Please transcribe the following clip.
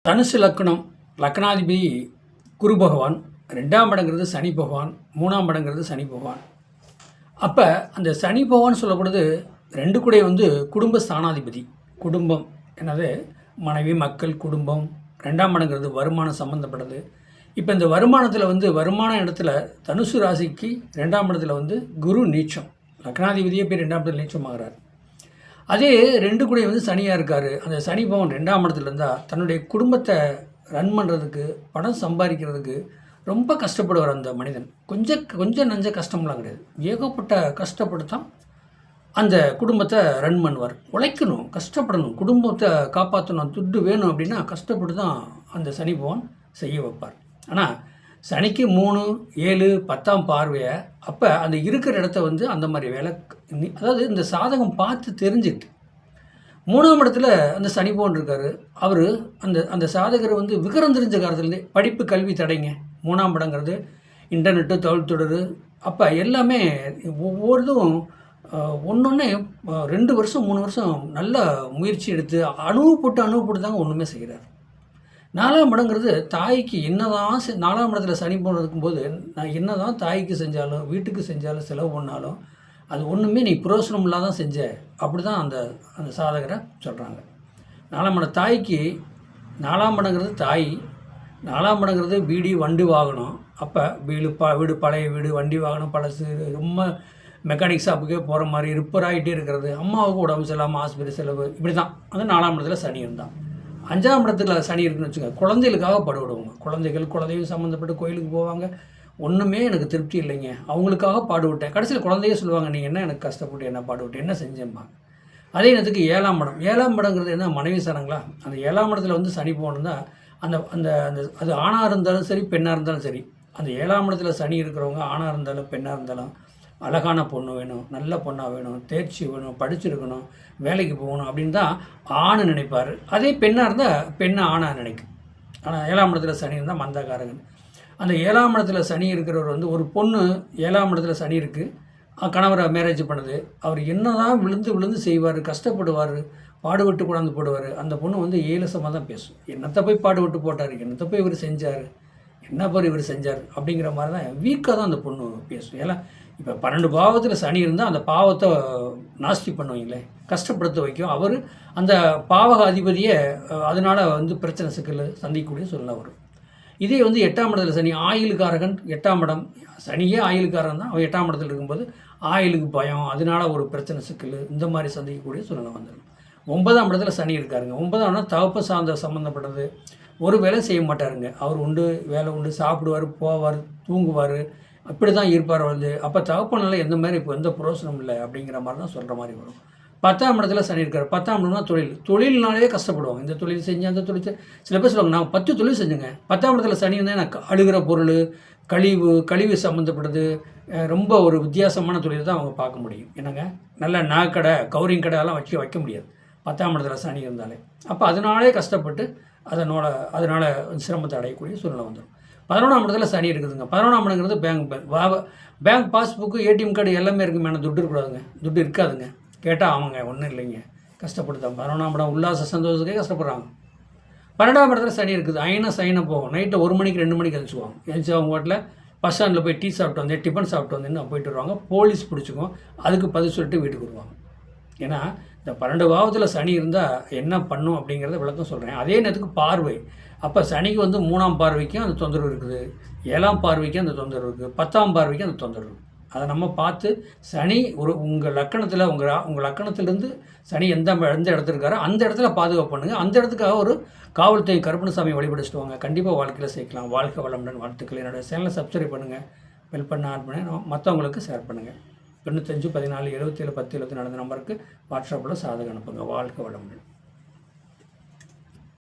தனுசு லக்னம் லக்னாதிபதி குரு பகவான், 2ஆம் இடங்கிறது சனி பகவான், 3ஆம் இடங்கிறது சனி பகவான். அப்போ அந்த சனி பகவான் சொல்லப்படுது 2 கூட குடும்ப ஸ்தானாதிபதி. குடும்பம் என்னது, மனைவி, மக்கள், குடும்பம். 2ஆம் இடங்கிறது வருமானம் சம்மந்தப்பட்டது. இப்போ இந்த வருமானத்தில் வருமான இடத்துல தனுசு ராசிக்கு 2ஆம் இடத்துல குரு நீச்சம், லக்னாதிபதியே போய் 2ஆம் இடத்துல நீச்சமாகிறார். அதே 2 கூட சனியாக இருக்கார். அந்த சனி பகவான் 2ஆம் இடத்துல இருந்தால் தன்னுடைய குடும்பத்தை ரன் பண்ணுறதுக்கு, பணம் சம்பாதிக்கிறதுக்கு ரொம்ப கஷ்டப்படுவார் அந்த மனிதன். கொஞ்சம் நஞ்ச கஷ்டம்லாம் கிடையாது, ஏகப்பட்ட கஷ்டப்பட்டு தான் அந்த குடும்பத்தை ரன் பண்ணுவார். உழைக்கணும், கஷ்டப்படணும், குடும்பத்தை காப்பாற்றணும், துட்டு வேணும் அப்படின்னா கஷ்டப்பட்டு தான் அந்த சனி பகவான் செய்ய வைப்பார். ஆனால் சனிக்கு 3, 7, 10ஆம் பார்வையை அப்போ அந்த இருக்கிற இடத்த அந்த மாதிரி வேலை, அதாவது இந்த சாதகம் பார்த்து தெரிஞ்சுக்கிட்டு 3ஆம் இடத்துல அந்த சனி பகவான் இருக்கார். அவர் அந்த சாதகரை விவரம் தெரிஞ்ச காலத்துலேருந்தே படிப்பு கல்வி தடைங்க. 3ஆம் இடங்கிறது இன்டர்நெட்டு, தகவல் அப்போ எல்லாமே ஒவ்வொருதும் ஒன்று 2 வருஷம் 3 வருஷம் நல்ல முயற்சி எடுத்து அனுபவப்பட்டு தாங்க ஒன்றுமே செய்கிறார். 4ஆம் இடங்கிறது தாய்க்கு என்னதான் 4ஆம் இடத்துல சனி பகவான் இருக்கும்போது நான் என்னதான் தாய்க்கு செஞ்சாலும், வீட்டுக்கு செஞ்சாலும், செலவு பண்ணாலும் அது ஒன்றுமே நீ புரோசனம் இல்லாதான் செஞ்ச, அப்படி தான் அந்த சாதகரை சொல்கிறாங்க. 4ஆம் இடம் தாய்க்கு, 4ஆம் இடங்கிறது தாய், 4ஆம் இடங்கிறது வீடு, வண்டி, வாகனம். அப்போ வீடு பழைய வீடு, வண்டி வாகனம் பழசு, ரொம்ப மெக்கானிக் ஷாப்புக்கே போகிற மாதிரி ரிப்பேர் ஆகிட்டே இருக்கிறது, அம்மாவுக்கு உடம்பு சரியில்லாமல் ஆஸ்பத்திரி செலவு, இப்படி தான் 4ஆம் இடத்துல சனி இருந்தான். 5ஆம் இடத்துல சனி இருக்குன்னு வச்சுக்கோங்க, குழந்தைகளுக்காக பாடுபடுவாங்க. குழந்தைகள் சம்மந்தப்பட்டு கோயிலுக்கு போவாங்க. ஒன்றுமே எனக்கு திருப்தி இல்லைங்க, அவங்களுக்காக பாடுவிட்டேன். கடைசியில் குழந்தையே சொல்லுவாங்க, நீ என்ன எனக்கு கஷ்டப்பட்டு என்ன பாடுவிட்டு என்ன செஞ்சேம்மா. அதே நேரத்துக்கு 7ஆம் இடம், 7ஆம் இடங்கிறது என்ன, மனைவி சாரங்களா. அந்த 7ஆம் இடத்துல சனி போகணுன்னா அந்த அந்த அந்த அது ஆணாக இருந்தாலும் சரி, பெண்ணாக இருந்தாலும் சரி, அந்த 7ஆம் இடத்துல சனி இருக்கிறவங்க ஆணாக இருந்தாலும் பெண்ணாக இருந்தாலும் அழகான பொண்ணு வேணும், நல்ல பொண்ணாக வேணும், தேர்ச்சி வேணும், படிச்சிருக்கணும், வேலைக்கு போகணும் அப்படின்னு தான் ஆணை நினைப்பார். அதே பெண்ணாக இருந்தால் பெண்ணை ஆணாக நினைக்கும். ஆனால் 7ஆம் இடத்துல சனி இருந்தால் மந்தகாரகன். அந்த 7ஆம் இடத்துல சனி இருக்கிறவர் ஒரு பொண்ணு 7ஆம் இடத்துல சனி இருக்குது, கணவரை மேரேஜ் பண்ணுது, அவர் என்ன தான் விழுந்து செய்வார், கஷ்டப்படுவார், பாடுபட்டு கொண்டாந்து போடுவார். அந்த பொண்ணு ஏலசமாக தான் பேசும். என்னத்தை போய் பாடுபட்டு போட்டார், என்னத்தை போய் இவர் செஞ்சார், என்ன போய் இவர் செஞ்சார் அப்படிங்கிற மாதிரி தான் வீக்காக தான் அந்த பொண்ணு பேசும். ஏன்னா இப்போ 12 பாவத்தில் சனி இருந்தால் அந்த பாவத்தை நாஸ்தி பண்ணுவீங்களே, கஷ்டப்படுத்த வைக்கும். அவர் அந்த பாவக அதிபதியை அதனால் பிரச்சனை சிக்கல் சந்திக்கக்கூடிய சூழ்நிலை வரும். இதே 8ஆம் இடத்துல சனி ஆயுளுக்காரகன், 8ஆம் இடம் சனியே ஆயுளுக்காரன் தான். அவன் 8ஆம் இடத்துல இருக்கும்போது ஆயுளுக்கு பயம், அதனால் ஒரு பிரச்சனை சிக்கல் இந்த மாதிரி சந்திக்கக்கூடிய சூழ்நிலை வந்துடும். 9ஆம் இடத்துல சனி இருக்காருங்க. 9ஆம் இடம் தகப்ப சார்ந்த சம்மந்தப்பட்டது. ஒரு வேலை செய்ய மாட்டாருங்க. அவர் உண்டு, வேலை உண்டு, சாப்பிடுவார், போவார், தூங்குவார், அப்படி தான் இருப்பார். அப்போ தகப்பனால எந்த மாதிரி இப்போ எந்த புரோசனம் இல்லை அப்படிங்கிற மாதிரி தான் சொல்கிற மாதிரி வரும். 10ஆம் இடத்துல சனி இருக்கார். 10ஆம் இடம்னா தொழில்னாலே கஷ்டப்படுவாங்க. இந்த தொழில் செஞ்சு அந்த தொழில் சில பேர் சொல்லுவாங்க, நான் 10 தொழில் செஞ்சுங்க. 10ஆம் இடத்துல சனி இருந்தால் எனக்கு அழுகிற பொருள், கழிவு சம்மந்தப்பட்டது, ரொம்ப ஒரு வித்தியாசமான தொழில் தான் அவங்க பார்க்க முடியும். என்னங்க, நல்ல நாக்கடை, கவுரிங் கடை எல்லாம் வைக்க முடியாது 10ஆம் இடத்துல சனி இருந்தாலே. அப்போ அதனாலே கஷ்டப்பட்டு அதனால் சிரமத்தை அடையக்கூடிய சூழ்நிலை வந்துடும். 11ஆம் இடத்துல சனி இருக்குதுங்க. 11ஆம் இடங்கிறது பேங்க் பாஸ்புக்கு, ஏடிஎம் கார்டு எல்லாமே இருக்குமே, ஆனால் துட்டு இருக்கக்கூடாதுங்க, துட்டு இருக்காதுங்க. கேட்டால் ஆமாங்க ஒன்றும் இல்லைங்க, கஷ்டப்படுத்தாங்க. 11ஆம் இடம் உல்லாச சந்தோஷத்துக்கே கஷ்டப்படுறாங்க. 12ஆம் இடத்துல சனி இருக்குது. சைனை போகும். நைட்டு 1 மணிக்கு 2 மணிக்கு எழுந்துச்சு அவங்க வீட்டில் பஸ் ஸ்டாண்டில் போய் டீ சாப்பிட்டு வந்தேன், டிஃபன் சாப்பிட்டு வந்தேன்னு போயிட்டு வருவாங்க. போலீஸ் பிடிச்சிக்கும், அதுக்கு பதில் சொல்லிட்டு வீட்டுக்கு வருவாங்க. ஏன்னா இந்த 12 பாவத்தில் சனி இருந்தால் என்ன பண்ணும் அப்படிங்கிறத விளக்கம் சொல்கிறேன். அதே நேரத்துக்கு பார்வை, அப்போ சனிக்கு 3ஆம் பார்வைக்கும் அந்த தொந்தரவு இருக்குது, 7ஆம் பார்வைக்கும் அந்த தொந்தரவு இருக்குது, 10ஆம் பார்வைக்கும் அந்த தொந்தரவு இருக்குது. அதை நம்ம பார்த்து சனி உங்கள் லக்கணத்தில் உங்கள் லக்கணத்திலேருந்து சனி எந்த இடத்துல இருக்காரோ அந்த இடத்துல பாதுகாப்பு பண்ணுங்கள். அந்த இடத்துக்காக ஒரு காவல்துறை கருப்பணசாமி வழிபடிச்சுட்டு வாங்க, கண்டிப்பாக வாழ்க்கையில் சேர்க்கலாம். வாழ்க்கை வளமுடன் வாழ்த்துக்கள். என்னோடய சேனலை சப்ஸ்கிரைப் பண்ணுங்கள், பெல் பண்ண ஆட் பண்ணி மற்றவங்களுக்கு ஷேர் பண்ணுங்கள். 95 14 77 10 74 நம்பருக்கு வாட்ஸ்அப்பில் சாதகம் அனுப்புங்க. வாழ்க்கை வளமுடன்.